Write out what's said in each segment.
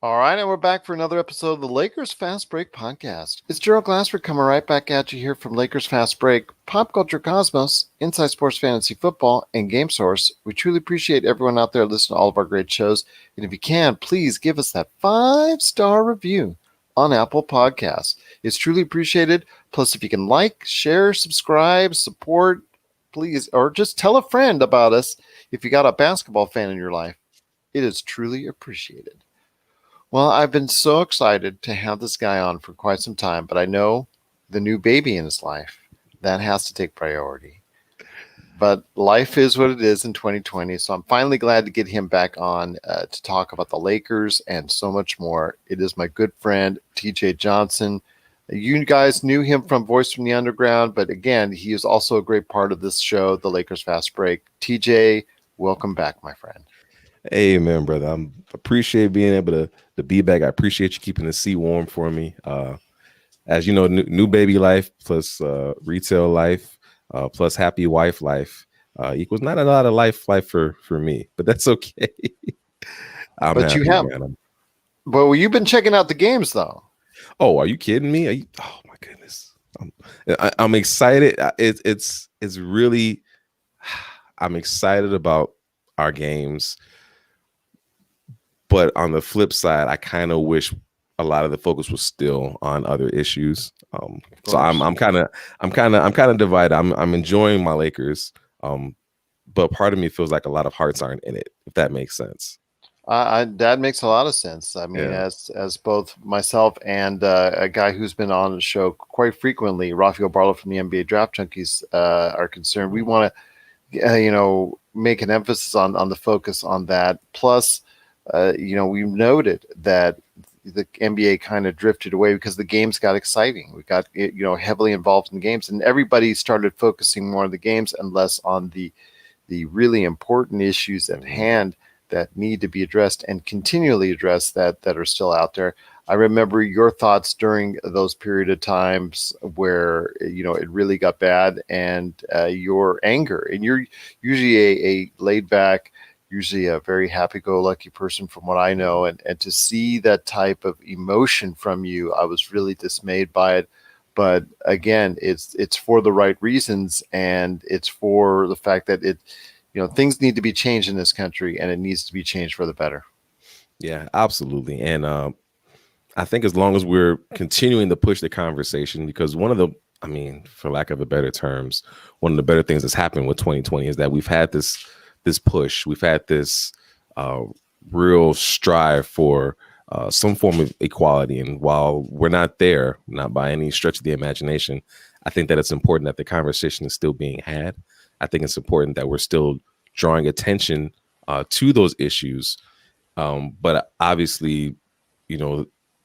All right, and we're back for another episode of the Lakers Fast Break podcast. It's Gerald Glassford coming right back at you here from Lakers Fast Break, Pop Culture Cosmos, Inside Sports Fantasy Football, and Game Source. We truly appreciate everyone out there listening to all of our great shows. And if you can, please give us that 5-star review on Apple Podcasts. It's truly appreciated. Plus, if you can like, share, subscribe, support, please, or just tell a friend about us if you got a basketball fan in your life. It is truly appreciated. Well, I've been so excited to have this guy on for quite some time, but I know the new baby in his life, that has to take priority. But life is what it is in 2020, so I'm finally glad to get him back on to talk about the Lakers and so much more. It is my good friend, TJ Johnson. You guys knew him from Voice from the Underground, but again, he is also a great part of this show, the Lakers Fast Break. TJ, welcome back, my friend. Hey, man, brother. I appreciate being able to be back. I appreciate you keeping the seat warm for me. As you know, new baby life plus retail life plus happy wife life equals not a lot of life for me, but that's okay. I'm But you happy, have, man. well, you've been checking out the games, though. Oh, are you kidding me? Oh my goodness. I'm excited. It's really. I'm excited about our games. But on the flip side, I kind of wish a lot of the focus was still on other issues. So I'm kind of divided. I'm enjoying my Lakers, but part of me feels like a lot of hearts aren't in it. If that makes sense. That makes a lot of sense. I mean, Yeah. as both myself and a guy who's been on the show quite frequently, Rafael Barlow from the NBA Draft Junkies, are concerned, we want to, make an emphasis on the focus on that. Plus, we've noted that the NBA kind of drifted away because the games got exciting. We got heavily involved in the games, and everybody started focusing more on the games and less on the really important issues at hand that need to be addressed and continually addressed that are still out there. I remember your thoughts during those period of times where it really got bad, and your anger. And you're usually a laid back, usually a very happy-go-lucky person from what I know, and to see that type of emotion from you, I was really dismayed by it. But again, it's for the right reasons, and it's for the fact that things need to be changed in this country, and it needs to be changed for the better. Yeah, absolutely. And I think as long as we're continuing to push the conversation, because for lack of a better terms, one of the better things that's happened with 2020 is that we've had this push, we've had this real strive for some form of equality. And while we're not there, not by any stretch of the imagination, I think that it's important that the conversation is still being had. I think it's important that we're still drawing attention to those issues. But obviously,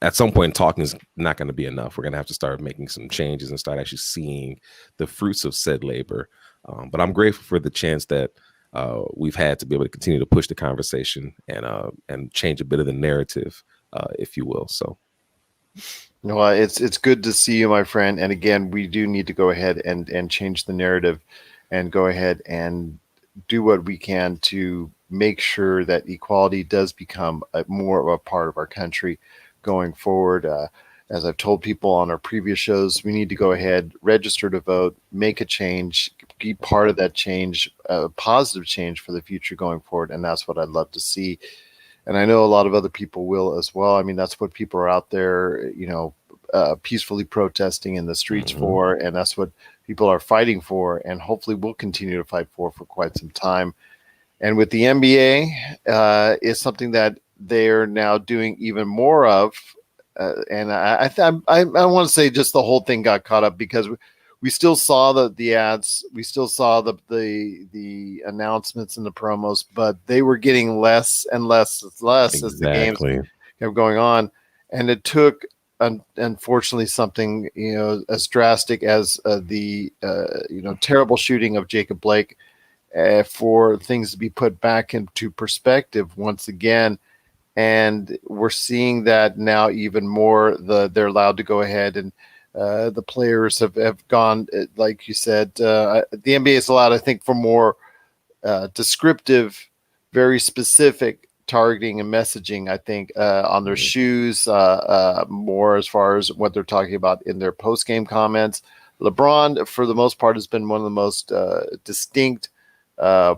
at some point, talking is not going to be enough. We're going to have to start making some changes and start actually seeing the fruits of said labor. But I'm grateful for the chance that we've had to be able to continue to push the conversation and change a bit of the narrative, if you will. So. It's good to see you, my friend. And again, we do need to go ahead and change the narrative and go ahead and do what we can to make sure that equality does become more of a part of our country going forward. As I've told people on our previous shows, we need to go ahead, register to vote, make a change, be part of that change, positive change for the future going forward. And that's what I'd love to see. And I know a lot of other people will as well. I mean, that's what people are out there, peacefully protesting in the streets for, and that's what people are fighting for, and hopefully we'll continue to fight for quite some time. And with the NBA, is something that they're now doing even more of. And I want to say just the whole thing got caught up because we still saw the ads, we still saw the announcements and the promos, but they were getting less and less Exactly. as the games kept going on, and it took unfortunately something as drastic as the terrible shooting of Jacob Blake for things to be put back into perspective once again. And we're seeing that now even more. They're allowed to go ahead, and the players have gone, like you said, the NBA is allowed, I think, for more descriptive, very specific targeting and messaging, I think, on their shoes, more as far as what they're talking about in their post-game comments. LeBron, for the most part, has been one of the most distinct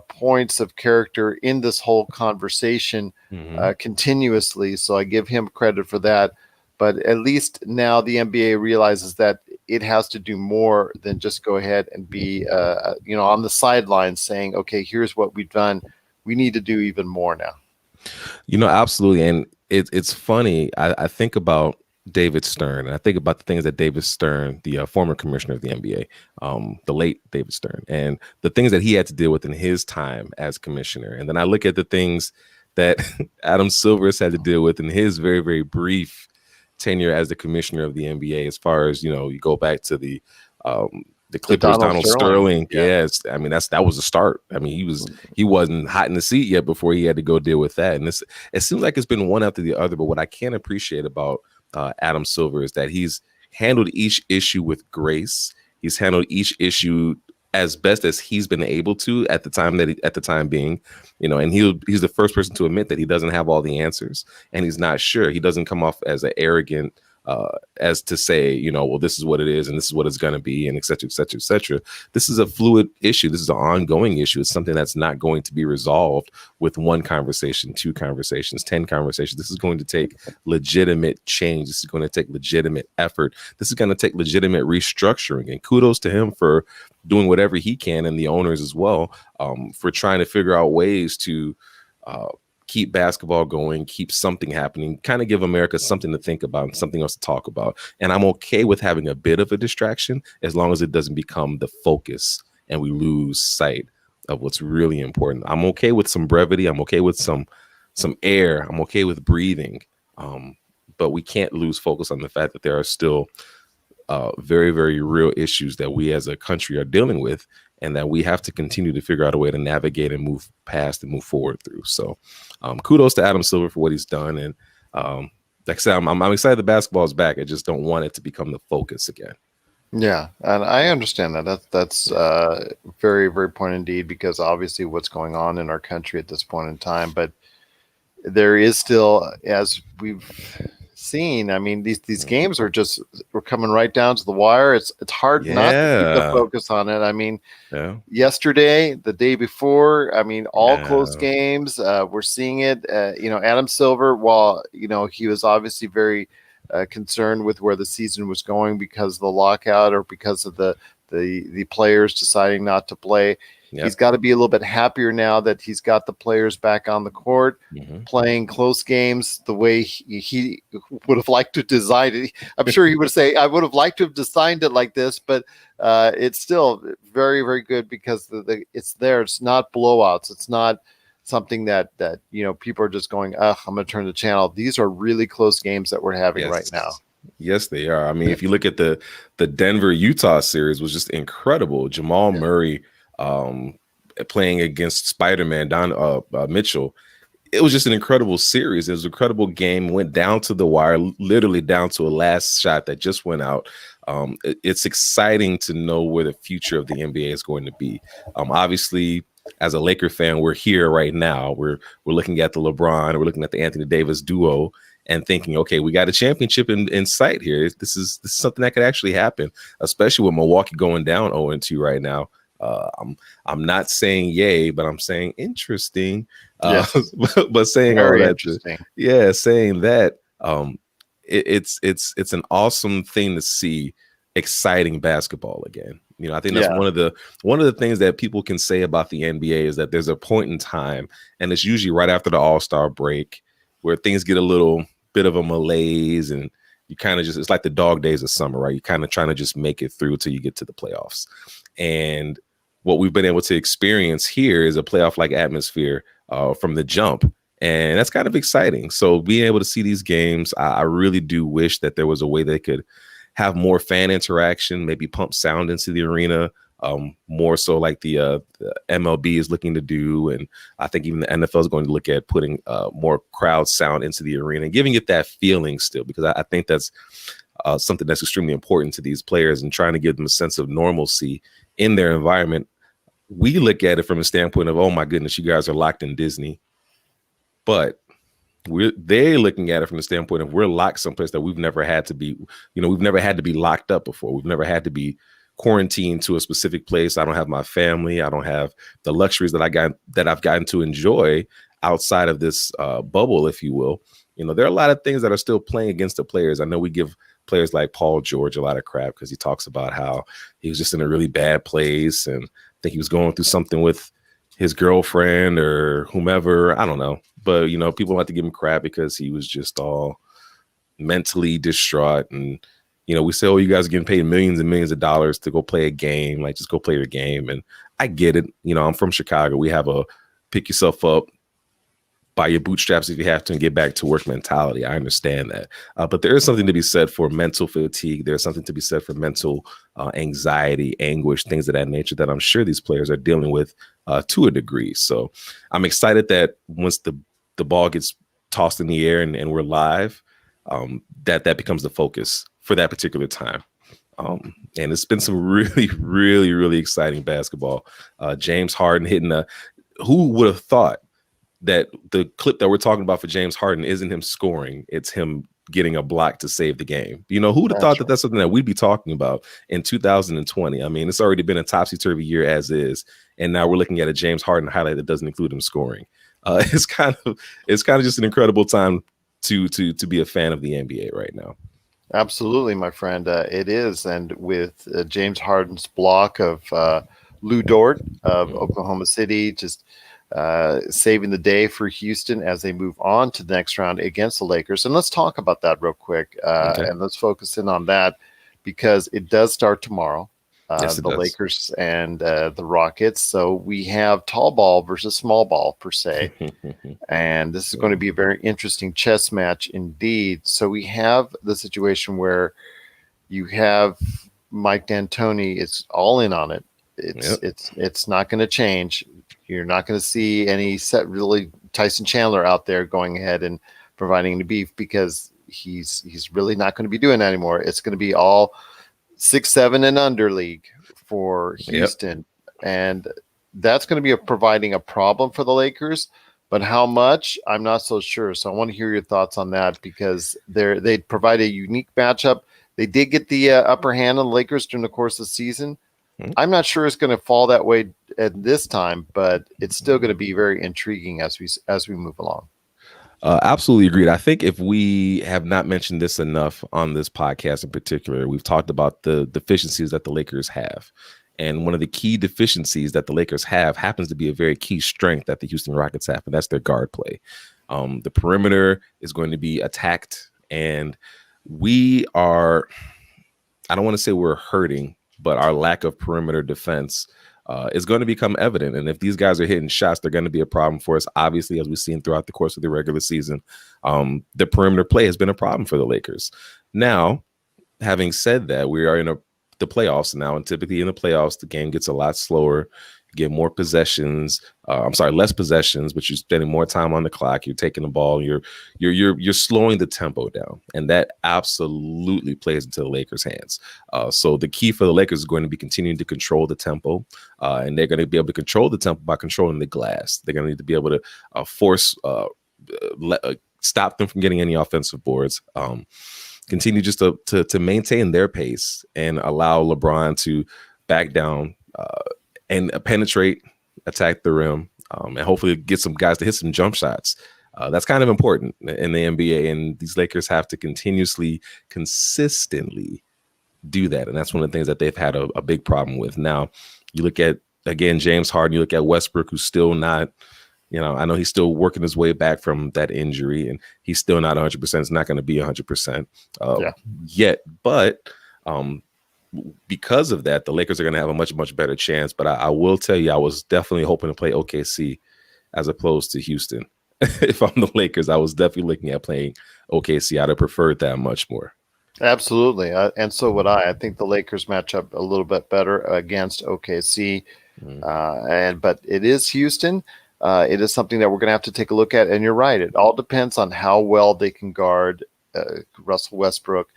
points of character in this whole conversation continuously. So I give him credit for that. But at least now the NBA realizes that it has to do more than just go ahead and be, on the sidelines saying, okay, here's what we've done. We need to do even more now. Absolutely. And it's funny. I think about David Stern, and I think about the things that David Stern, the former commissioner of the NBA, the late David Stern, and the things that he had to deal with in his time as commissioner. And then I look at the things that Adam Silver has had to deal with in his very, very brief tenure as the commissioner of the NBA, as far as, you go back to the Clippers, Donald Sterling. Yeah. Yes. I mean, that was a start. I mean, he wasn't hot in the seat yet before he had to go deal with that. And it seems like it's been one after the other. But what I can appreciate about Adam Silver is that he's handled each issue with grace. He's handled each issue as best as he's been able to at the time being, and he's the first person to admit that he doesn't have all the answers and he's not sure. He doesn't come off as an arrogant, as to say, well, this is what it is and this is what it's going to be, and et cetera, et cetera, et cetera. This is a fluid issue. This is an ongoing issue. It's something that's not going to be resolved with one conversation, 2 conversations, 10 conversations. This is going to take legitimate change. This is going to take legitimate effort. This is going to take legitimate restructuring. And kudos to him for doing whatever he can, and the owners as well, for trying to figure out ways to keep basketball going, keep something happening, kind of give America something to think about and something else to talk about. And I'm okay with having a bit of a distraction as long as it doesn't become the focus and we lose sight of what's really important. I'm okay with some brevity. I'm okay with some air. I'm okay with breathing. But we can't lose focus on the fact that there are still very, very real issues that we as a country are dealing with, and that we have to continue to figure out a way to navigate and move past and move forward through. So kudos to Adam Silver for what he's done. And like I said, I'm excited the basketball is back. I just don't want it to become the focus again. Yeah, and I understand that. That's very, very point indeed, because obviously what's going on in our country at this point in time. But there is still, as we've seen, I mean, these games we're coming right down to the wire. It's hard not to keep the focus on it. I mean, yesterday, the day before, I mean, all close games. We're seeing it. Adam Silver, while he was obviously very concerned with where the season was going because of the lockout or because of the players deciding not to play. Yep. He's got to be a little bit happier now that he's got the players back on the court, playing close games the way he would have liked to design it. I'm sure he would say, I would have liked to have designed it like this, but it's still very, very good because it's there. It's not blowouts. It's not something that people are just going, I'm going to turn the channel. These are really close games that we're having right now. Yes, they are. I mean, if you look at the Denver-Utah series, was just incredible. Jamal Murray playing against Spider-Man, Don Mitchell. It was just an incredible series. It was an incredible game. Went down to the wire, literally down to a last shot that just went out. It's exciting to know where the future of the NBA is going to be. Obviously, as a Laker fan, we're here right now. We're looking at the LeBron, we're looking at the Anthony Davis duo, and thinking, okay, we got a championship in sight here. This is something that could actually happen, especially with Milwaukee going down 0-2 right now. I'm not saying yay, but I'm saying interesting. Yes. but saying very all that, interesting. Saying that it's an awesome thing to see exciting basketball again. I think that's one of the things that people can say about the NBA is that there's a point in time, and it's usually right after the All-Star break, where things get a little bit of a malaise, and you kind of it's like the dog days of summer, right? You're kind of trying to just make it through till you get to the playoffs. And what we've been able to experience here is a playoff-like atmosphere from the jump. And that's kind of exciting. So being able to see these games, I really do wish that there was a way they could have more fan interaction, maybe pump sound into the arena, more so like the MLB is looking to do. And I think even the NFL is going to look at putting more crowd sound into the arena and giving it that feeling still, because I think that's something that's extremely important to these players and trying to give them a sense of normalcy in their environment. We look at it from a standpoint of, oh my goodness, you guys are locked in Disney. But they're looking at it from the standpoint of we're locked someplace that we've never had to be. We've never had to be locked up before. We've never had to be quarantined to a specific place. I don't have my family. I don't have the luxuries that I've gotten to enjoy outside of this bubble, if you will. There are a lot of things that are still playing against the players. I know we give players like Paul George a lot of crap because he talks about how he was just in a really bad place, and I think he was going through something with his girlfriend or whomever. I don't know. But, people like to give him crap because he was just all mentally distraught. And, we say, oh, you guys are getting paid millions and millions of dollars to go play a game. Like, just go play the game. And I get it. I'm from Chicago. We have a pick yourself up by your bootstraps if you have to and get back to work mentality. I understand that. But there is something to be said for mental fatigue. There's something to be said for mental anxiety, anguish, things of that nature that I'm sure these players are dealing with to a degree. So I'm excited that once the ball gets tossed in the air and we're live, that becomes the focus for that particular time. And it's been some really, really, really exciting basketball. James Harden hitting who would have thought that the clip that we're talking about for James Harden isn't him scoring, it's him getting a block to save the game. Who would have thought that that's something that we'd be talking about in 2020? I mean, it's already been a topsy-turvy year as is, and now we're looking at a James Harden highlight that doesn't include him scoring. It's kind of just an incredible time to be a fan of the NBA right now. Absolutely, my friend. It is. And with James Harden's block of Lou Dort of Oklahoma City, just saving the day for Houston as they move on to the next round against the Lakers. And let's talk about that real quick. Okay. And let's focus in on that because it does start tomorrow. Yes, the Lakers and the Rockets. So we have tall ball versus small ball per se. And this is going to be a very interesting chess match indeed. So we have the situation where you have Mike D'Antoni is all in on it. It's not going to change. You're not going to see any really Tyson Chandler out there going ahead and providing the beef because he's really not going to be doing that anymore. It's going to be all 6-7 and under league for Houston. And that's going to be providing a problem for the Lakers, but how much, I'm not so sure. So I want to hear your thoughts on that because they provide a unique matchup. They did get the upper hand on the Lakers during the course of the season. I'm not sure it's going to fall that way at this time, but it's still going to be very intriguing as we move along. Absolutely agreed. I think if we have not mentioned this enough on this podcast in particular, we've talked about the deficiencies that the Lakers have. And one of the key deficiencies that the Lakers have happens to be a very key strength that the Houston Rockets have, and that's their guard play. The perimeter is going to be attacked, and I don't want to say we're hurting, but our lack of perimeter defense is going to become evident. And if these guys are hitting shots, they're going to be a problem for us. Obviously, as we've seen throughout the course of the regular season, the perimeter play has been a problem for the Lakers. Now, having said that, we are in the playoffs now, and typically in the playoffs, the game gets a lot slower. You get more possessions. Less possessions, but you're spending more time on the clock. You're taking the ball. You're slowing the tempo down, and that absolutely plays into the Lakers' hands. So the key for the Lakers is going to be continuing to control the tempo, and they're going to be able to control the tempo by controlling the glass. They're going to need to be able to stop them from getting any offensive boards. Continue just to maintain their pace and allow LeBron to back down and penetrate, attack the rim, and hopefully get some guys to hit some jump shots. That's kind of important in the NBA, and these Lakers have to consistently do that. And that's one of the things that they've had a big problem with. Now, you look at, again, James Harden, you look at Westbrook, who's still not, I know he's still working his way back from that injury, and he's still not 100%. It's not going to be 100% yet. But because of that, the Lakers are going to have a much, much better chance. But I will tell you, I was definitely hoping to play OKC as opposed to Houston. If I'm the Lakers, I was definitely looking at playing OKC. I'd have preferred that much more. Absolutely. And so would I. I think the Lakers match up a little bit better against OKC. But it is Houston. It is something that we're going to have to take a look at. And you're right. It all depends on how well they can guard Russell Westbrook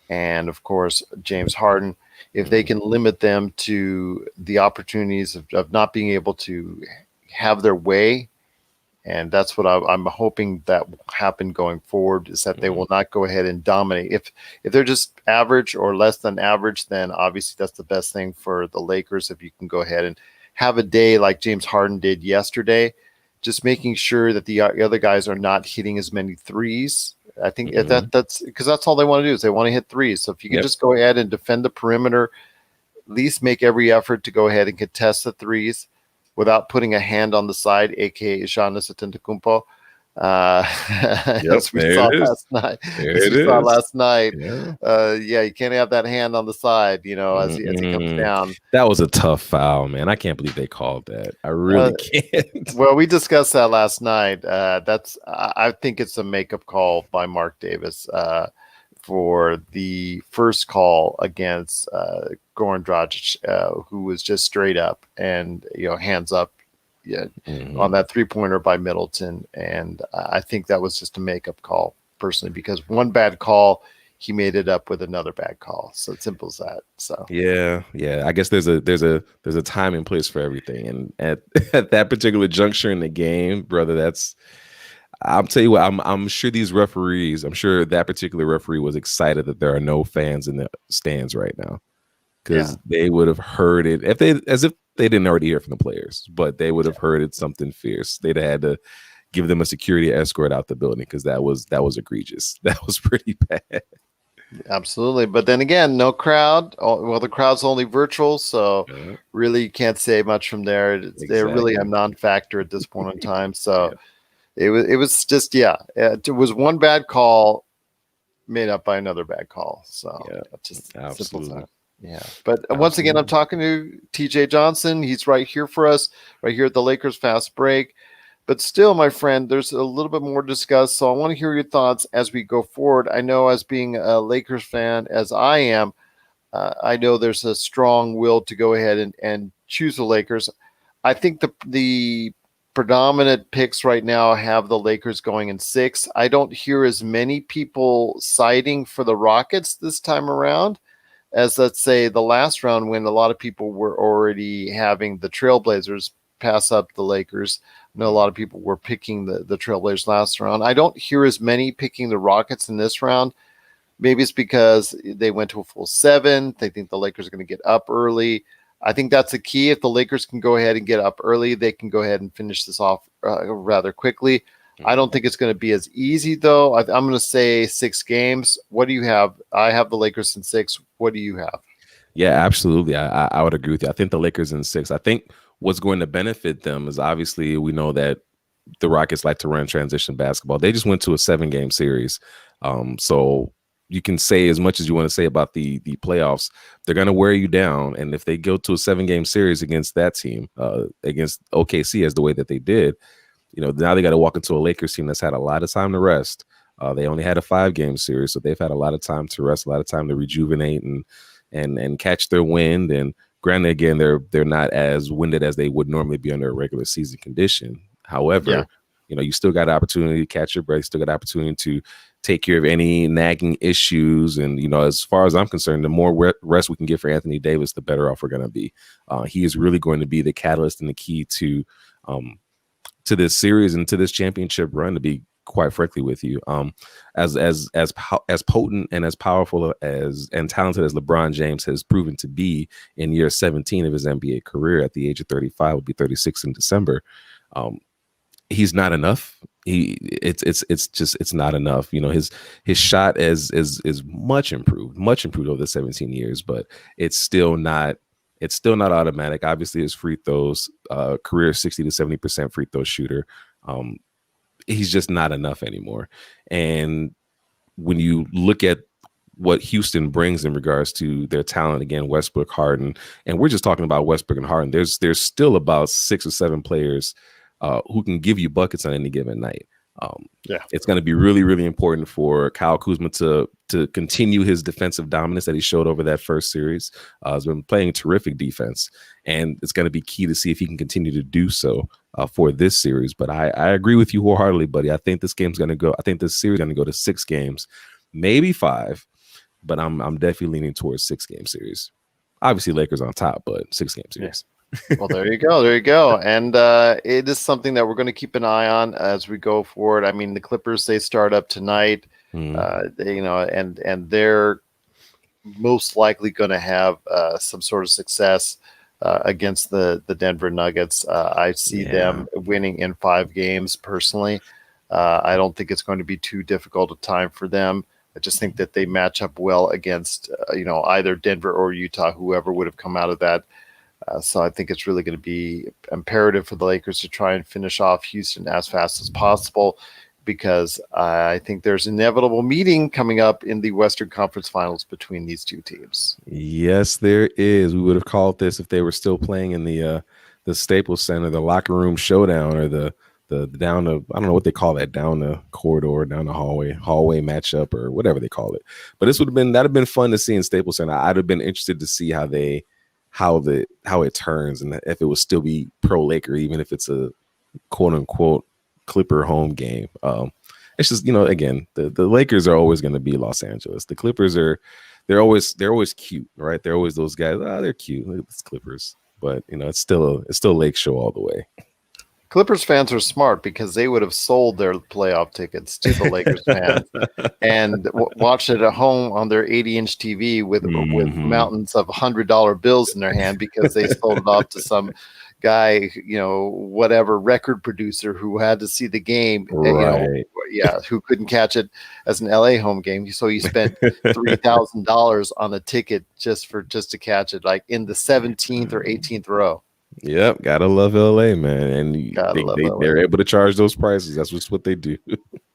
and, of course, James Harden. If they can limit them to the opportunities of not being able to have their way And that's what I'm hoping that will happen going forward, is that they will not go ahead and dominate. If they're just average or less than average, then obviously that's the best thing for the Lakers. If you can go ahead and have a day like James Harden did yesterday, just making sure that the other guys are not hitting as many threes. I think that's because that's all they want to do, is they want to hit threes. So if you can just go ahead and defend the perimeter, at least make every effort to go ahead and contest the threes without putting a hand on the side, aka Giannis Antetokounmpo. As we saw last night. You can't have that hand on the side, as he comes down. That was a tough foul, man. I can't believe they called that. I really can't. Well, we discussed that last night. I think it's a makeup call by Mark Davis for the first call against Goran Dragic, who was just straight up and hands up on that 3-pointer by Middleton. And I think that was just a makeup call personally, because one bad call, he made it up with another bad call. So it's simple as that. So yeah. I guess there's a time and place for everything. And at that particular juncture in the game, brother, I'll tell you what, I'm sure that particular referee was excited that there are no fans in the stands right now, because they would have heard it as if they didn't already hear from the players, but they would have heard it something fierce. They'd have had to give them a security escort out the building, because that was egregious. That was pretty bad. Absolutely. But then again, no crowd. Well, the crowd's only virtual, so really you can't say much from there. Exactly. They're really a non-factor at this point in time. So it was just, it was one bad call made up by another bad call. So just simple as that. Yeah. But once again, I'm talking to TJ Johnson. He's right here for us, right here at the Lakers Fast Break. But still, my friend, there's a little bit more to discuss. So I want to hear your thoughts as we go forward. I know, as being a Lakers fan, as I am, I know there's a strong will to go ahead and choose the Lakers. I think the predominant picks right now have the Lakers going in 6. I don't hear as many people citing for the Rockets this time around as, let's say, the last round, when a lot of people were already having the Trailblazers pass up the Lakers. I know a lot of people were picking the Trailblazers last round. I don't hear as many picking the Rockets in this round. Maybe it's because they went to a full 7. They think the Lakers are going to get up early. I think that's the key. If the Lakers can go ahead and get up early, they can go ahead and finish this off rather quickly. I don't think it's going to be as easy, though. I'm going to say 6 games. What do you have? I have the Lakers in 6. What do you have? Yeah, absolutely. I would agree with you. I think the Lakers in 6. I think what's going to benefit them is, obviously, we know that the Rockets like to run transition basketball. They just went to a 7-game series. So you can say as much as you want to say about the playoffs. They're going to wear you down. And if they go to a 7-game series against that team, against OKC, as the way that they did, now they got to walk into a Lakers team that's had a lot of time to rest. They only had a 5-game series, so they've had a lot of time to rest, a lot of time to rejuvenate and catch their wind. And granted, again, they're not as winded as they would normally be under a regular season condition. However, you still got an opportunity to catch your breath, still got an opportunity to take care of any nagging issues. And, as far as I'm concerned, the more rest we can get for Anthony Davis, the better off we're going to be. He is really going to be the catalyst and the key to this series and to this championship run, to be quite frankly with you. As potent and as powerful and talented as LeBron James has proven to be in year 17 of his NBA career, at the age of 35, will be 36 in December. He's not enough. It's not enough. His shot is much improved over the 17 years, but it's still not automatic. Obviously, his free throws, career 60 to 70% free throw shooter. He's just not enough anymore. And when you look at what Houston brings in regards to their talent, again, Westbrook, Harden, and we're just talking about Westbrook and Harden, there's still about 6 or 7 players who can give you buckets on any given night. It's going to be really, really important for Kyle Kuzma to continue his defensive dominance that he showed over that first series. He's been playing terrific defense, and it's going to be key to see if he can continue to do so for this series. But I agree with you wholeheartedly, buddy. I think this series is going to go to 6 games, maybe 5, but I'm definitely leaning towards 6-game series. Obviously, Lakers on top, but 6-game series. Well, there you go. There you go. And it is something that we're going to keep an eye on as we go forward. I mean, the Clippers, they start up tonight, and they're most likely going to have some sort of success against the Denver Nuggets. I see them winning in 5 games personally. I don't think it's going to be too difficult a time for them. I just think that they match up well against either Denver or Utah, whoever would have come out of that. So I think it's really going to be imperative for the Lakers to try and finish off Houston as fast as possible, because I think there's an inevitable meeting coming up in the Western Conference Finals between these two teams. Yes, there is. We would have called this, if they were still playing in the Staples Center, the locker room showdown, or the down the, I don't know what they call that, down the corridor, down the hallway matchup, or whatever they call it. But that'd have been fun to see in Staples Center. I'd have been interested to see how it turns, and if it would still be pro Laker, even if it's a quote unquote Clipper home game. It's just, again, the Lakers are always going to be Los Angeles. The Clippers they're always cute, right? They're always those guys. They're cute. It's Clippers, but it's still Lake Show all the way. Clippers fans are smart, because they would have sold their playoff tickets to the Lakers fans and watched it at home on their 80-inch TV with mountains of $100 bills in their hand, because they sold it off to some guy, whatever record producer who had to see the game, right? Who couldn't catch it as an LA home game. So he spent $3,000 on a ticket just to catch it, like in the 17th or 18th row. Yep, gotta love LA, man, and they're able to charge those prices. That's just what they do.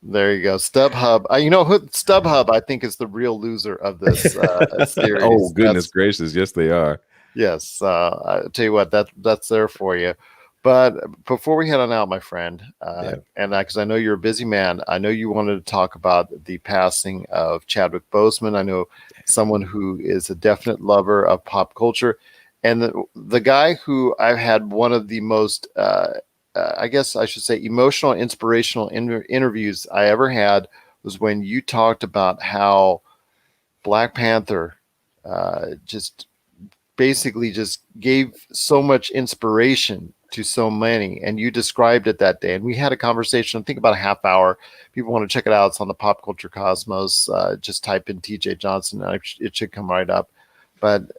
There you go, StubHub. StubHub, I think, is the real loser of this series. Oh, goodness gracious, yes, they are. Yes, I tell you what, that's there for you. But before we head on out, my friend, and because I know you're a busy man, I know you wanted to talk about the passing of Chadwick Boseman. I know someone who is a definite lover of pop culture. And the guy who I've had one of the most, I guess I should say, emotional, inspirational interviews I ever had was when you talked about how Black Panther just basically just gave so much inspiration to so many. And you described it that day. And we had a conversation, I think about a half hour. People want to check it out. It's on the Pop Culture Cosmos. Just type in TJ Johnson, and it should come right up. But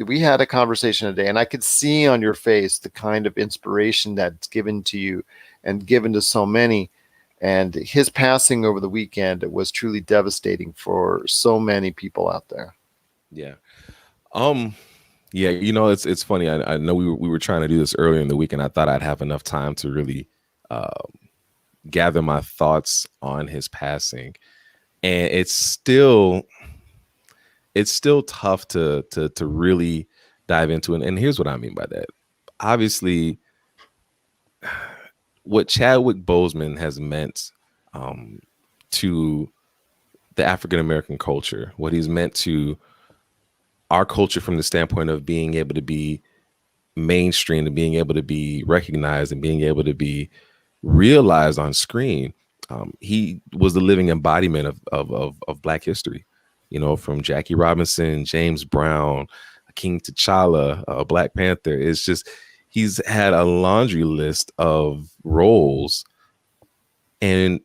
we had a conversation today, and I could see on your face the kind of inspiration that's given to you and given to so many. And his passing over the weekend was truly devastating for so many people out there. Yeah. Yeah, it's funny. I know we were trying to do this earlier in the week, and I thought I'd have enough time to really gather my thoughts on his passing. And it's still tough to really dive into it. And here's what I mean by that. Obviously, what Chadwick Boseman has meant to the African American culture, what he's meant to our culture from the standpoint of being able to be mainstream and being able to be recognized and being able to be realized on screen. He was the living embodiment of Black history. From Jackie Robinson, James Brown, King T'Challa, Black Panther. It's just, he's had a laundry list of roles. And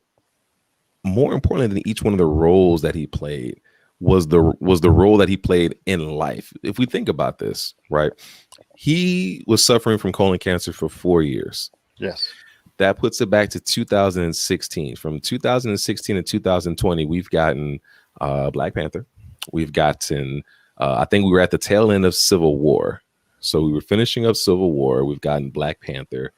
more importantly than each one of the roles that he played was the role that he played in life. If we think about this, right? He was suffering from colon cancer for 4 years. Yes. That puts it back to 2016. From 2016 to 2020, we've gotten Black Panther. We've gotten, I think we were at the tail end of Civil War. So we were finishing up Civil War. We've gotten Black Panther.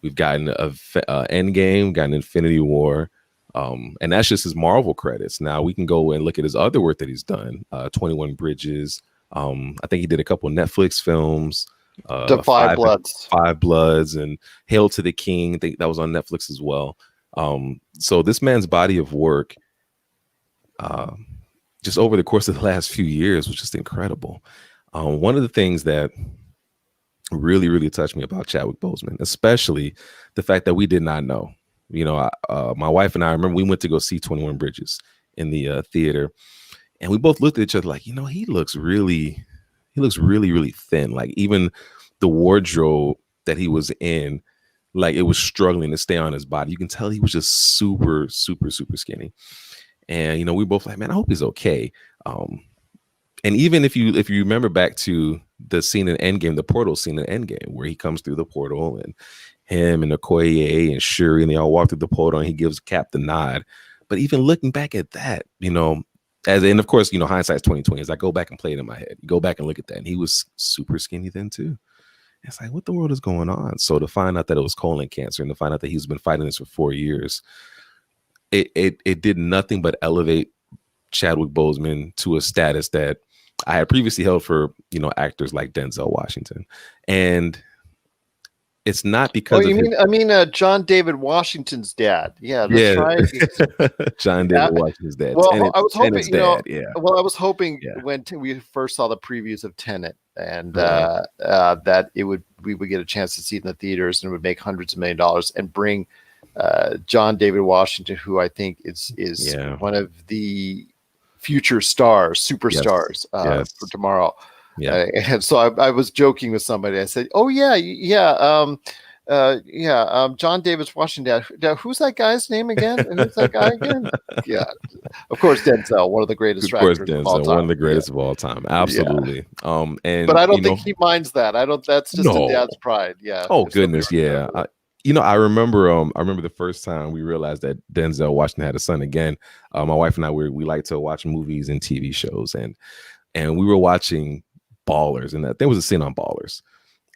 We've gotten Endgame, gotten Infinity War. And that's just his Marvel credits. Now we can go and look at his other work that he's done. 21 Bridges. I think he did a couple Netflix films. The Five Bloods and Hail to the King. I think that was on Netflix as well. So this man's body of work, just over the course of the last few years, was just incredible. One of the things that really, really touched me about Chadwick Boseman, especially the fact that we did not know. My wife and I remember we went to go see 21 Bridges in the theater, and we both looked at each other like, he looks really, really thin. Like even the wardrobe that he was in, like it was struggling to stay on his body. You can tell he was just super, super, super skinny. And, you know, we both like, man, I hope he's okay. And even if you remember back to the scene in Endgame, the portal scene in Endgame, where he comes through the portal and him and Okoye and Shuri, and they all walk through the portal and he gives Cap the nod. But even looking back at that, you know, and of course, you know, hindsight's 2020. As I go back and play it in my head, you go back and look at that, and he was super skinny then too. It's like, what the world is going on? So to find out that it was colon cancer and to find out that he's been fighting this for 4 years, it did nothing but elevate Chadwick Boseman to a status that I had previously held for, you know, actors like Denzel Washington. And it's not because John David Washington's dad. Yeah, that's yeah. right. John David Washington's dad. Well, I was hoping, you know, yeah. Well, I was hoping when we first saw the previews of Tenet, and that we would get a chance to see it in the theaters and it would make hundreds of $1 million and bring John David Washington, who I think is one of the future superstars for tomorrow. Yeah. And so I was joking with somebody. I said, "Oh John Davis Washington. Who's that guy's name again? Who's that guy again?" Yeah, of course, Denzel, one of the greatest actors of all time. One of the greatest of all time. Absolutely. Yeah. But I don't think he minds that. That's just a dad's pride. Yeah. Oh goodness, yeah. You know, I remember the first time we realized that Denzel Washington had a son again. My wife and I we like to watch movies and TV shows, and we were watching Ballers, and there was a scene on Ballers,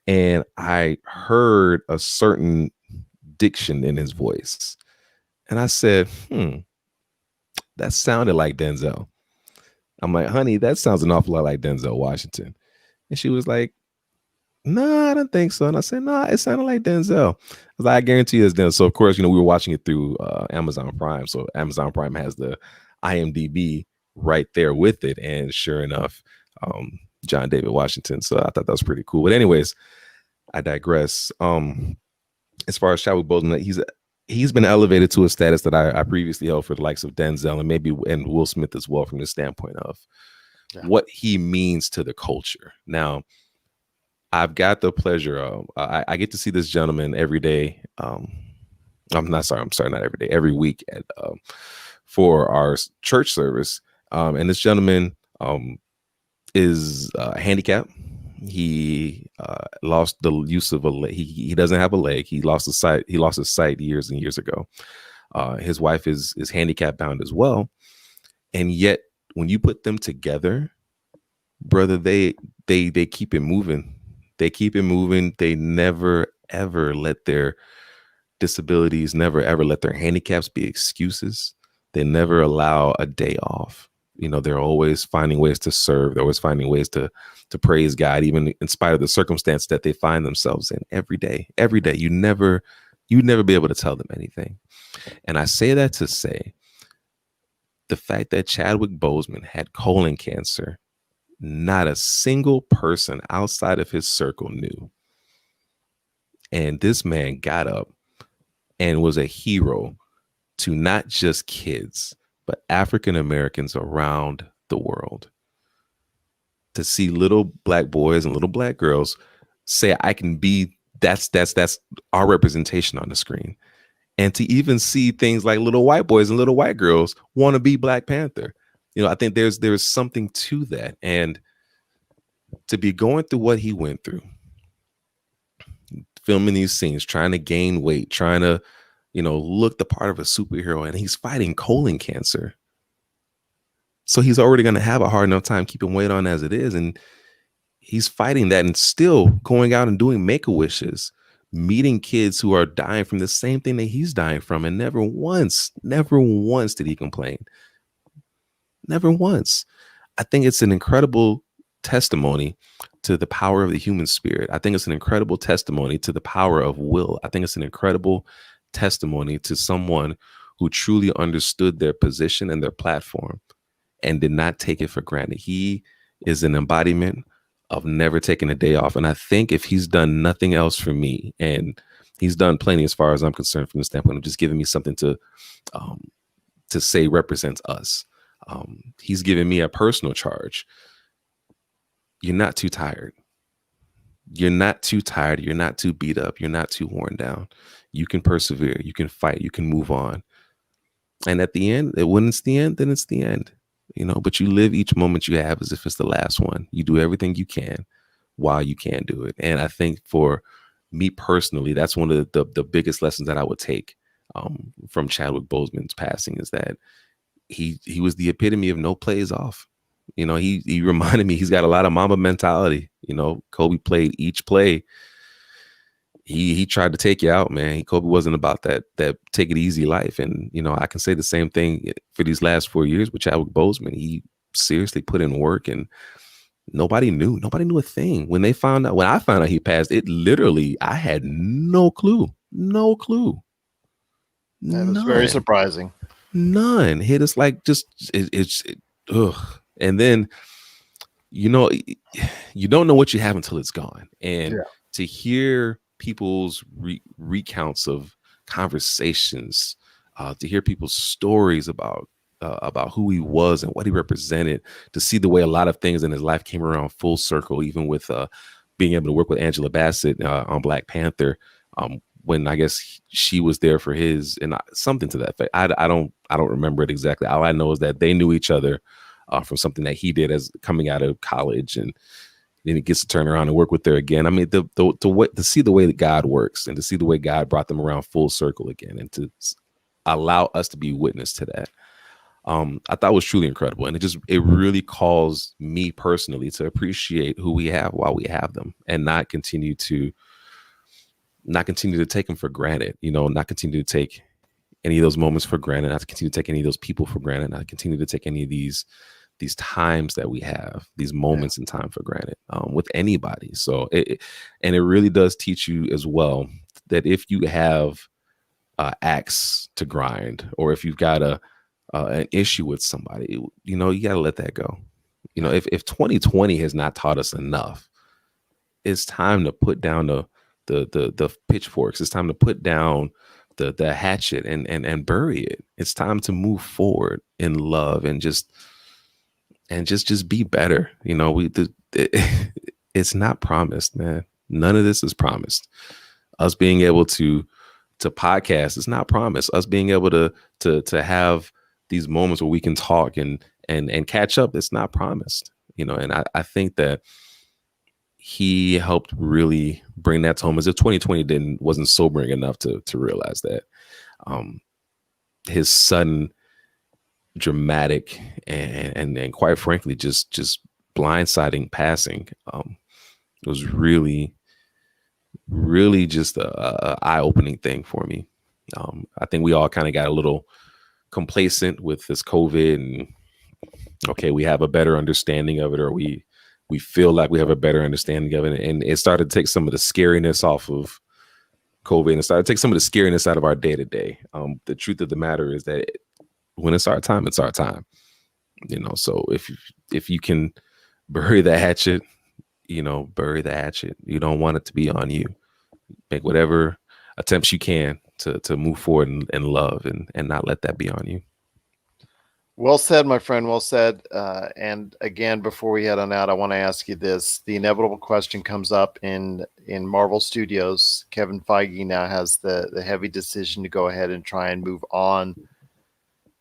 and I heard a certain diction in his voice, and I said, that sounded like Denzel. I'm like, honey, that sounds an awful lot like Denzel Washington. And she was like, no, I don't think so. And I said, no, it sounded like Denzel. I was like, I guarantee you it's Denzel. So of course, you know, we were watching it through Amazon Prime. So Amazon Prime has the IMDb right there with it. And sure enough, John David Washington. So I thought that was pretty cool. But anyways, I digress. As far as Chadwick Boseman, he's been elevated to a status that I previously held for the likes of Denzel and Will Smith as well, from the standpoint of what he means to the culture. Now, I've got the pleasure of I get to see this gentleman every day. Not every day, every week for our church service. And this gentleman is handicapped. He lost the use of a leg. He doesn't have a leg. He lost his sight. He lost his sight years and years ago. His wife is handicap bound as well. And yet, when you put them together, brother, they keep it moving. They keep it moving. They never ever let their disabilities, never ever let their handicaps be excuses. They never allow a day off. You know, they're always finding ways to serve. They're always finding ways to praise God, even in spite of the circumstance that they find themselves in every day. Every day, you'd never be able to tell them anything. And I say that to say the fact that Chadwick Boseman had colon cancer, not a single person outside of his circle knew. And this man got up and was a hero to not just kids, but African Americans around the world. To see little black boys and little black girls say, I can be, that's our representation on the screen. And to even see things like little white boys and little white girls want to be Black Panther. You know, I think there's something to that. And to be going through what he went through, filming these scenes, trying to gain weight, trying to, you know, look the part of a superhero, and he's fighting colon cancer. So he's already going to have a hard enough time keeping weight on as it is. And he's fighting that and still going out and doing Make-A-Wishes, meeting kids who are dying from the same thing that he's dying from. And never once did he complain. Never once. I think it's an incredible testimony to the power of the human spirit. I think it's an incredible testimony to the power of will. I think it's an incredible testimony to someone who truly understood their position and their platform and did not take it for granted. He is an embodiment of never taking a day off. And I think if he's done nothing else for me, and he's done plenty as far as I'm concerned from the standpoint of just giving me something to say represents us. He's given me a personal charge. You're not too tired. You're not too tired. You're not too beat up. You're not too worn down. You can persevere. You can fight. You can move on. And at the end, when it's the end, then it's the end. But you live each moment you have as if it's the last one. You do everything you can while you can do it. And I think for me personally, that's one of the biggest lessons that I would take from Chadwick Boseman's passing, is that he was the epitome of no plays off. He reminded me, he's got a lot of Mamba mentality. Kobe played each play. He tried to take you out, man. Kobe wasn't about that take it easy life. And, I can say the same thing for these last 4 years with Chadwick Boseman. He seriously put in work, and nobody knew a thing. When I found out he passed, it literally, I had no clue. That was very surprising. None. Hit us like ugh. And then, you don't know what you have until it's gone. And to hear people's recounts of conversations, to hear people's stories about who he was and what he represented, to see the way a lot of things in his life came around full circle, even with being able to work with Angela Bassett on Black Panther, when I guess she was there for his, and something to that effect. I don't remember it exactly. All I know is that they knew each other from something that he did as coming out of college, and then he gets to turn around and work with her again. I mean, to see the way that God works, and to see the way God brought them around full circle again, and to allow us to be witness to that, I thought was truly incredible. And it really calls me personally to appreciate who we have while we have them, and not continue to take them for granted, not continue to take any of those moments for granted, not to continue to take any of those people for granted, not continue to take any of these times that we have, these moments in time for granted, with anybody. So it really does teach you as well that if you have axe to grind, or if you've got an issue with somebody, you got to let that go. If 2020 has not taught us enough, it's time to put down the pitchforks. It's time to put down the hatchet and bury it. It's time to move forward in love and just be better. It's not promised, man. None of this is promised. Us being able to podcast is not promised. Us being able to have these moments where we can talk and catch up, it's not promised. And I think that he helped really bring that to home, as if 2020 wasn't sobering enough to realize that. His sudden, dramatic, and quite frankly, just blindsiding passing was really, really just a eye-opening thing for me. I think we all kind of got a little complacent with this COVID, and okay, we have a better understanding of it, or we feel like we have a better understanding of it, and it started to take some of the scariness off of COVID, and it started to take some of the scariness out of our day-to-day. The truth of the matter is that when it's our time, it's our time. So if you can bury the hatchet, bury the hatchet. You don't want it to be on you. Make whatever attempts you can to move forward in love, and not let that be on you. Well said, my friend. Well said. And again, before we head on out, I want to ask you this. The inevitable question comes up in Marvel Studios. Kevin Feige now has the heavy decision to go ahead and try and move on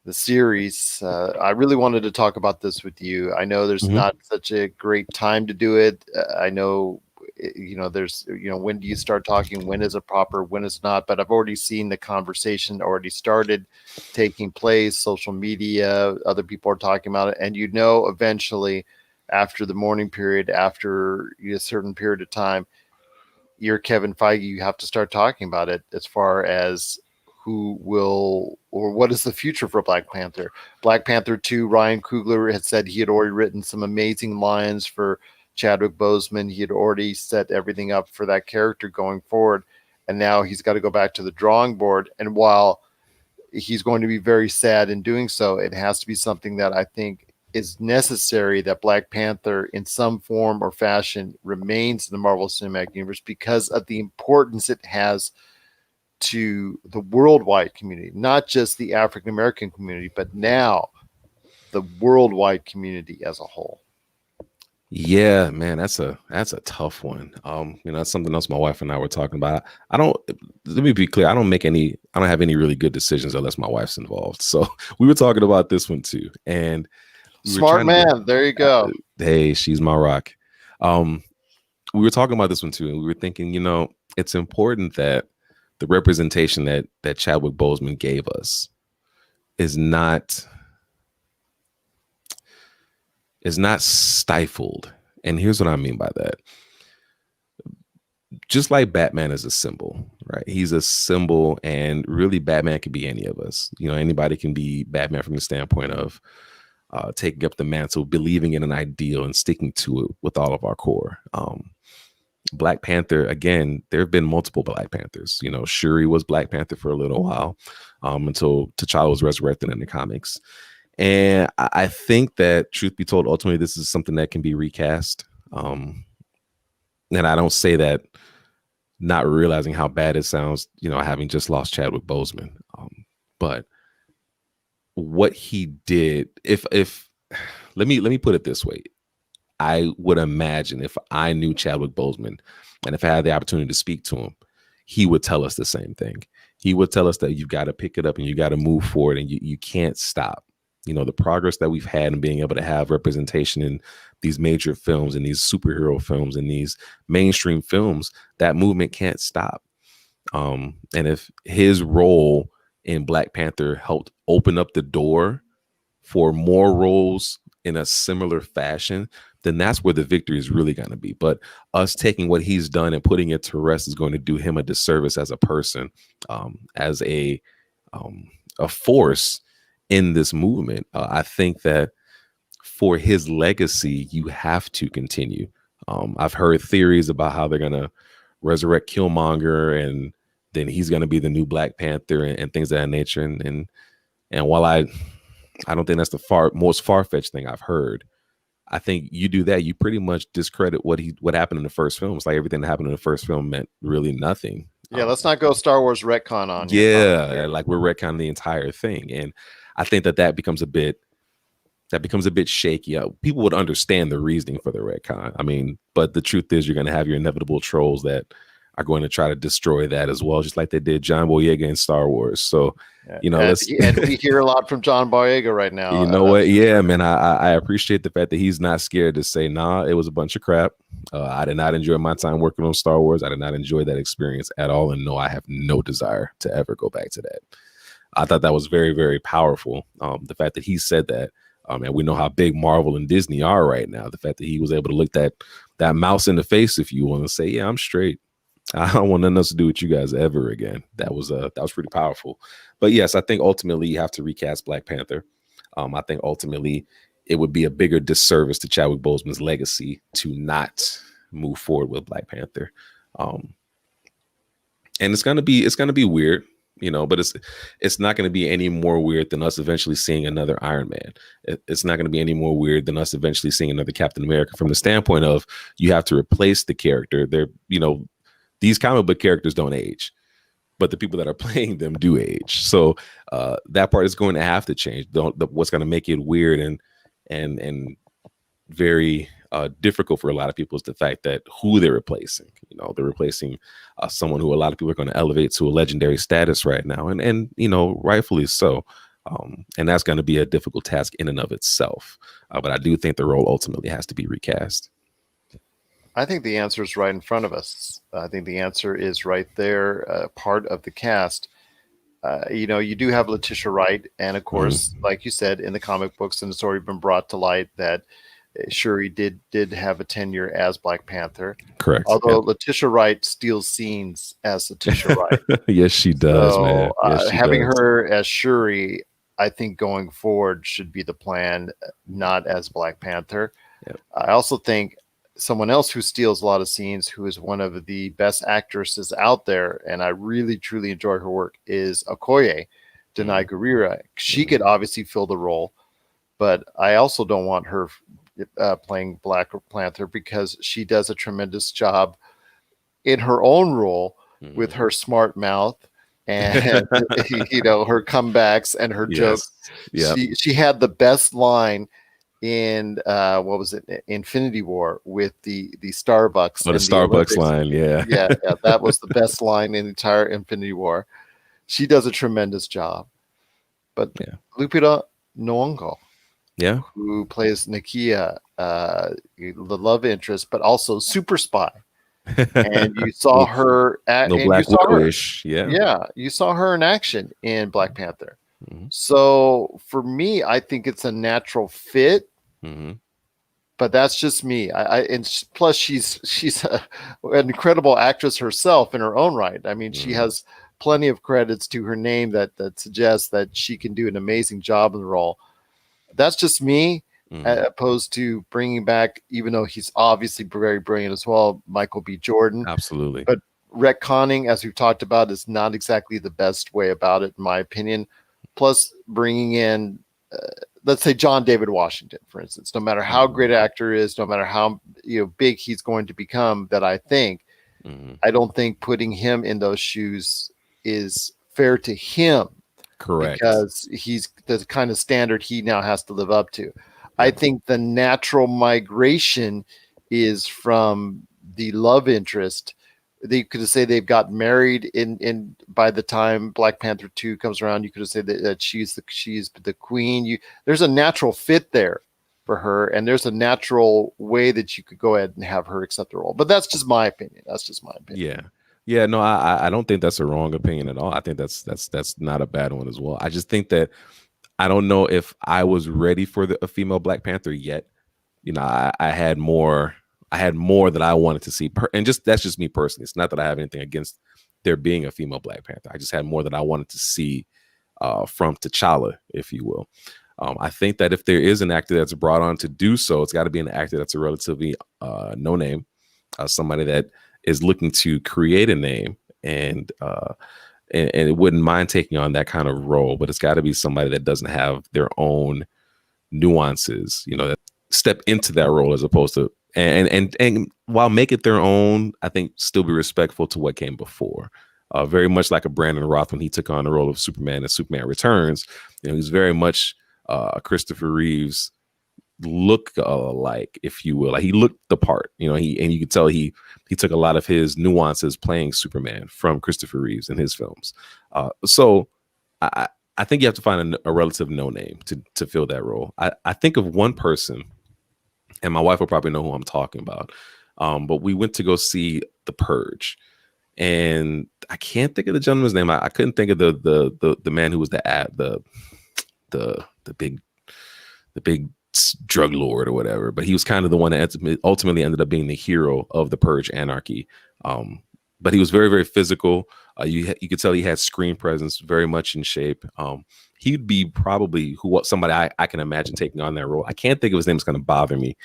the series. I really wanted to talk about this with you. I know there's not such a great time to do it. I know, there's, when do you start talking? When is it proper? When is not? But I've already seen the conversation already started taking place. Social media, other people are talking about it. And eventually, after the mourning period, after a certain period of time, you're Kevin Feige, you have to start talking about it as far as who will, or what is the future for Black Panther. Black Panther 2, Ryan Coogler had said he had already written some amazing lines for Chadwick Boseman. He had already set everything up for that character going forward. And now he's got to go back to the drawing board. And while he's going to be very sad in doing so, it has to be something that I think is necessary, that Black Panther in some form or fashion remains in the Marvel Cinematic Universe because of the importance it has to the worldwide community, not just the African American community, but now the worldwide community as a whole. Yeah, man, that's a tough one. That's something else my wife and I were talking about. I don't Let me be clear, I don't have any really good decisions unless my wife's involved. So we were talking about this one too. And we were Smart trying to man. There you go. hey, she's my rock. Um, we were talking about this one too, and we were thinking, it's important that the representation that Chadwick Boseman gave us is not stifled. And here's what I mean by that. Just like Batman is a symbol, right? He's a symbol, and really Batman can be any of us. Anybody can be Batman from the standpoint of taking up the mantle, believing in an ideal and sticking to it with all of our core. Black Panther, again, there have been multiple Black Panthers. Shuri was Black Panther for a little while, until T'Challa was resurrected in the comics. And I think that, truth be told, ultimately this is something that can be recast. And I don't say that not realizing how bad it sounds, having just lost Chadwick Boseman. But what he did, if let me put it this way. I would imagine if I knew Chadwick Boseman and if I had the opportunity to speak to him, he would tell us the same thing. He would tell us that you've got to pick it up and you got to move forward, and you can't stop. The progress that we've had in being able to have representation in these major films and these superhero films and these mainstream films, that movement can't stop. And if his role in Black Panther helped open up the door for more roles in a similar fashion, then that's where the victory is really going to be. But us taking what he's done and putting it to rest is going to do him a disservice as a person, as a force in this movement. I think that for his legacy, you have to continue. I've heard theories about how they're going to resurrect Killmonger, and then he's going to be the new Black Panther, and things of that nature. And while I don't think that's the most far-fetched thing I've heard, I think you do that, you pretty much discredit what happened in the first film. It's like everything that happened in the first film meant really nothing. Yeah, let's not go Star Wars retcon on. Yeah, like we're retconning the entire thing, and I think that becomes a bit shaky. People would understand the reasoning for the retcon. I mean, but the truth is, you're going to have your inevitable trolls that are going to try to destroy that as well, just like they did John Boyega in Star Wars. So, and we hear a lot from John Boyega right now. You know what? Yeah, man, I appreciate the fact that he's not scared to say, nah, it was a bunch of crap. I did not enjoy my time working on Star Wars. I did not enjoy that experience at all. And no, I have no desire to ever go back to that. I thought that was very, very powerful. The fact that he said that, and we know how big Marvel and Disney are right now. The fact that he was able to look that mouse in the face, if you want to say, yeah, I'm straight. I don't want nothing else to do with you guys ever again. That was pretty powerful. But yes, I think ultimately you have to recast Black Panther. I think ultimately it would be a bigger disservice to Chadwick Boseman's legacy to not move forward with Black Panther. And it's gonna be weird, but it's not going to be any more weird than us eventually seeing another Iron Man. It's not going to be any more weird than us eventually seeing another Captain America, from the standpoint of you have to replace the character. These comic book characters don't age, but the people that are playing them do age. So that part is going to have to change. What's going to make it weird and very difficult for a lot of people is the fact that who they're replacing. They're replacing someone who a lot of people are going to elevate to a legendary status right now, and rightfully so. And that's going to be a difficult task in and of itself. But I do think the role ultimately has to be recast. I think the answer is right in front of us. I think the answer is right there, part of the cast. You do have Letitia Wright, and of course, like you said, in the comic books, and it's already been brought to light that Shuri did have a tenure as Black Panther. Correct. Although Letitia Wright steals scenes as Letitia Wright. Yes, she does, man. Yes, having her as Shuri, I think going forward should be the plan, not as Black Panther. Yep. I also think someone else who steals a lot of scenes, who is one of the best actresses out there, and I really truly enjoy her work, is Okoye Denai Gurira. She could obviously fill the role, but I also don't want her playing Black Panther, because she does a tremendous job in her own role with her smart mouth and her comebacks and her jokes. Yep. She had the best line in what was it, Infinity War, with the Starbucks Oh, the and the Starbucks Olympics. line, yeah. Yeah, that was the best line in the entire Infinity War. She does a tremendous job. But Yeah. Lupita Nyong'o, Yeah. who plays Nakia, the love interest, but also super spy, and you saw her no and you Black saw her, Widow-ish. Yeah. yeah, you saw her in action in Black Panther. Mm-hmm. So for me, I think it's a natural fit. Mm-hmm. But that's just me. And plus she's an incredible actress herself in her own right. I mean, she has plenty of credits to her name that suggests that she can do an amazing job in the role. That's just me, opposed to bringing back, even though he's obviously very brilliant as well, Michael B. Jordan. Absolutely. But retconning, as we've talked about, is not exactly the best way about it, in my opinion. Plus, bringing in, let's say, John David Washington, for instance. No matter how great an actor is, no matter how big he's going to become, I don't think putting him in those shoes is fair to him. Correct. Because he's the kind of standard he now has to live up to. I think the natural migration is from the love interest. They could say they've got married in by the time Black Panther 2 comes around. You could have said that she's the queen. There's a natural fit there for her, and there's a natural way that you could go ahead and have her accept the role. But that's just my opinion. Yeah, no, I don't think that's a wrong opinion at all. I think that's not a bad one as well. I just think that I don't know if I was ready for a female Black Panther yet. I had more that I wanted to see, and that's just me personally. It's not that I have anything against there being a female Black Panther. I just had more that I wanted to see from T'Challa, if you will. I think that if there is an actor that's brought on to do so, it's got to be an actor that's a relatively no name, somebody that is looking to create a name and it wouldn't mind taking on that kind of role, but it's got to be somebody that doesn't have their own nuances, that step into that role as opposed to and while make it their own, I think still be respectful to what came before. Very much like a Brandon Roth when he took on the role of Superman in Superman Returns. He's very much Christopher Reeves look alike, if you will. Like, he looked the part, and you could tell he took a lot of his nuances playing Superman from Christopher Reeves in his films. So I think you have to find a relative no name to fill that role. I think of one person, and my wife will probably know who I'm talking about. But we went to go see The Purge, and I can't think of the gentleman's name. I couldn't think of the man who was the big drug lord or whatever, but he was kind of the one that ultimately ended up being the hero of the Purge anarchy. But he was very, very physical. You could tell he had screen presence, very much in shape. He'd be probably somebody I can imagine taking on that role. I can't think of his name. It's going to bother me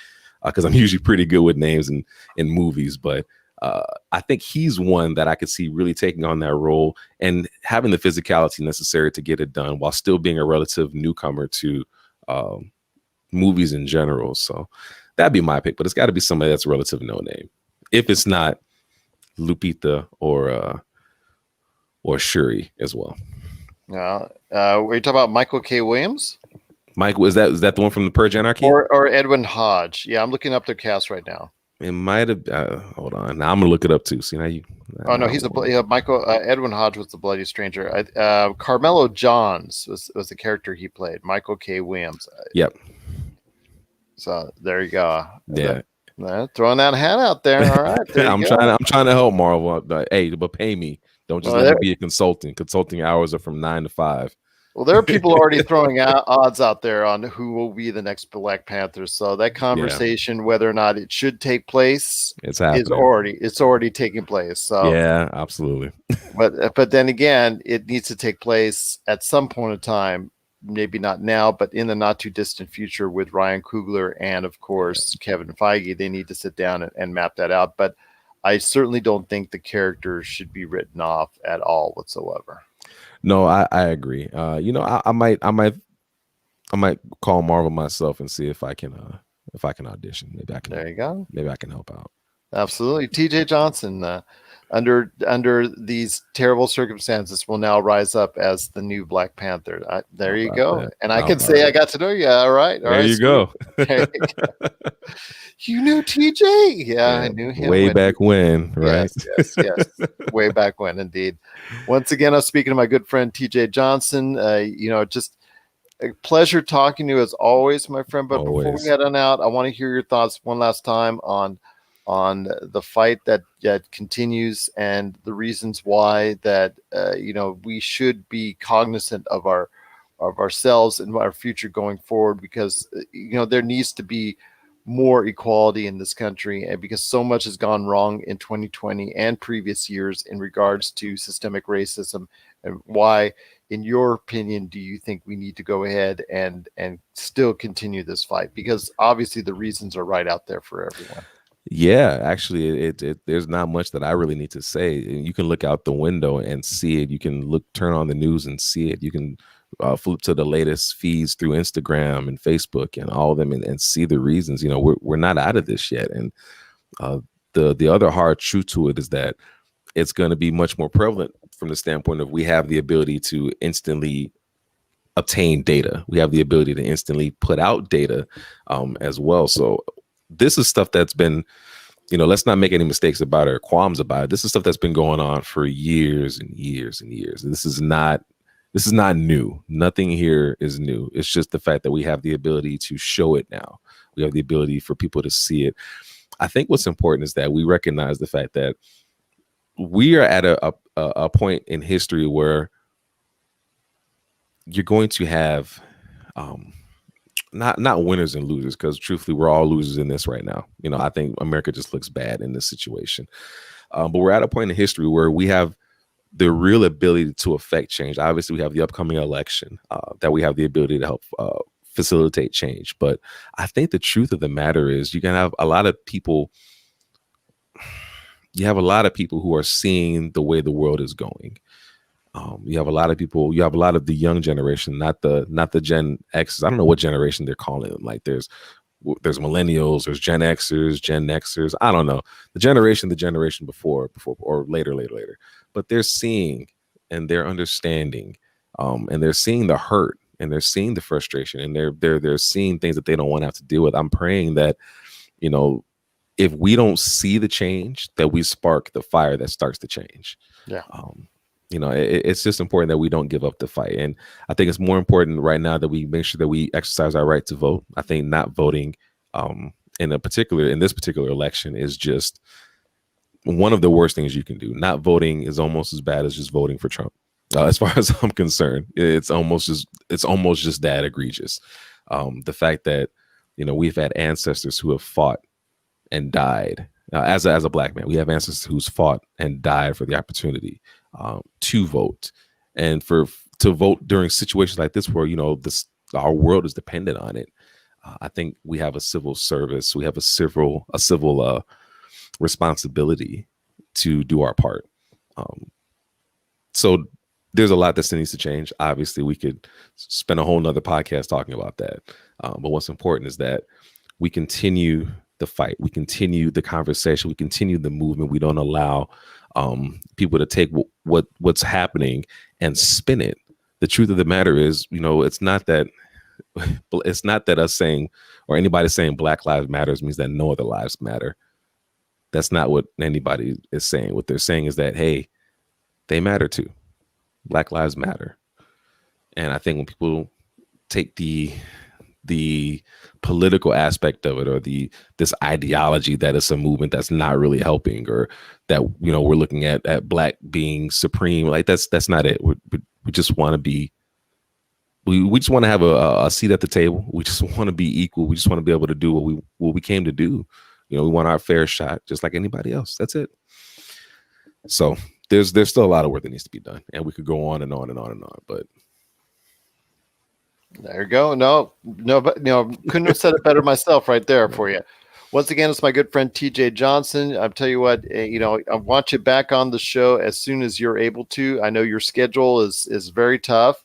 because I'm usually pretty good with names in movies, but I think he's one that I could see really taking on that role and having the physicality necessary to get it done while still being a relative newcomer to movies in general. So that'd be my pick, but it's got to be somebody that's a relative no name. If it's not Lupita or Shuri as well. Were you talking about Michael K. Williams? Michael, is that the one from the Purge Anarchy? Or Edwin Hodge? Yeah, I'm looking up their cast right now. It might have. Hold on, now I'm gonna look it up too. See how you? Oh no, he's Michael Edwin Hodge was the Bloody Stranger. Carmelo Johns was the character he played. Michael K. Williams. Yep. So there you go. Yeah. Throwing that hat out there. All right. I'm trying to help Marvel. Hey, but pay me. Don't just let me be a consultant. Consulting hours are from 9 to 5. Well, there are people already throwing out odds out there on who will be the next Black Panther. So that conversation, whether or not it should take place, it's already taking place. So yeah, absolutely. but then again, it needs to take place at some point in time. Maybe not now, but in the not too distant future with Ryan Coogler and of course Kevin Feige. They need to sit down and map that out. But I certainly don't think the characters should be written off at all whatsoever. No, I agree. I might call Marvel myself and see if I can audition. Maybe I can. There you go. Maybe I can help out. Absolutely. TJ Johnson, under these terrible circumstances will now rise up as the new Black Panther. There How you about go. that? And I How can about say I that? got to know you. All right. All There right. you Sweet. go. There you go. You knew TJ? Yeah, I Yeah, knew him way when back when, right? yes. Way back when, indeed. Once again, I'm speaking to my good friend TJ Johnson. Just a pleasure talking to you as always, my friend. But before we Always. head on out, I want to hear your thoughts one last time on the fight that continues and the reasons why that we should be cognizant of ourselves and our future going forward, because there needs to be more equality in this country, and because so much has gone wrong in 2020 and previous years in regards to systemic racism. And why, in your opinion, do you think we need to go ahead and still continue this fight? Because obviously the reasons are right out there for everyone. Yeah, actually, there's not much that I really need to say. You can look out the window and see it. You can turn on the news and see it. You can flip to the latest feeds through Instagram and Facebook and all of them, and see the reasons. We're not out of this yet. And the other hard truth to it is that it's going to be much more prevalent from the standpoint of we have the ability to instantly obtain data. We have the ability to instantly put out data as well. So this is stuff that's been, let's not make any mistakes about it or qualms about it. This is stuff that's been going on for years and years and years. This is not new. Nothing here is new. It's just the fact that we have the ability to show it now. We have the ability for people to see it. I think what's important is that we recognize the fact that we are at a point in history where you're going to have not winners and losers, because truthfully, we're all losers in this right now. I think America just looks bad in this situation. But we're at a point in history where we have the real ability to affect change. Obviously, we have the upcoming election that we have the ability to help facilitate change. But I think the truth of the matter is you have a lot of people who are seeing the way the world is going. You have a lot of people. You have a lot of the young generation, not the Gen X's. I don't know what generation they're calling them. Like there's millennials, there's Gen Xers, Gen Xers. I don't know the generation before or later. But they're seeing and they're understanding, and they're seeing the hurt and they're seeing the frustration, and they're seeing things that they don't want to have to deal with. I'm praying that if we don't see the change, that we spark the fire that starts the change. Yeah. It's just important that we don't give up the fight. And I think it's more important right now that we make sure that we exercise our right to vote. I think not voting in this particular election is just one of the worst things you can do. Not voting is almost as bad as just voting for Trump. As far as I'm concerned, it's almost just that egregious. The fact that, we've had ancestors who have fought and died. As a Black man, we have ancestors who's fought and died for the opportunity to vote, and to vote during situations like this where our world is dependent on it. I think we have a civil service, we have a civil responsibility to do our part. So there's a lot that still needs to change. Obviously, we could spend a whole nother podcast talking about that. But what's important is that we continue the fight, we continue the conversation, we continue the movement. We don't allow people to take what's happening and spin it. The truth of the matter is, it's not that us saying or anybody saying Black Lives Matters means that no other lives matter. That's not what anybody is saying. What they're saying is that, hey, they matter too. Black lives matter. And I think when people take the political aspect of it, or this ideology that it's a movement that's not really helping, or that we're looking at Black being supreme, like that's not it. We just want to be. We just want to have a seat at the table. We just want to be equal. We just want to be able to do what we came to do. We want our fair shot, just like anybody else. That's it. So there's still a lot of work that needs to be done, and we could go on and on and on and on. But there you go. No, but couldn't have said it better myself right there for you. Once again, it's my good friend TJ Johnson. I'll tell you what, I want you back on the show as soon as you're able to. I know your schedule is very tough,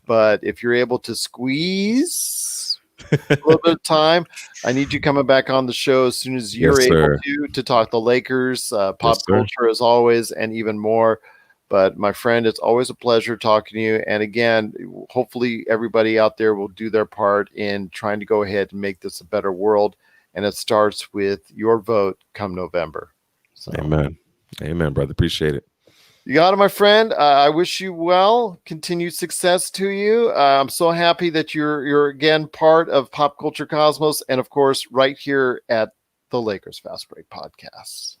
but if you're able to squeeze a little bit of time. I need you coming back on the show as soon as you're Yes, able sir. to talk the Lakers, pop Yes, sir. culture as always, and even more. But my friend, it's always a pleasure talking to you. And again, hopefully everybody out there will do their part in trying to go ahead and make this a better world. And it starts with your vote come November. So. Amen. Amen, brother. Appreciate it. You got it, my friend. I wish you well. Continued success to you. I'm so happy that you're again part of Pop Culture Cosmos, and of course, right here at the Lakers Fast Break Podcast.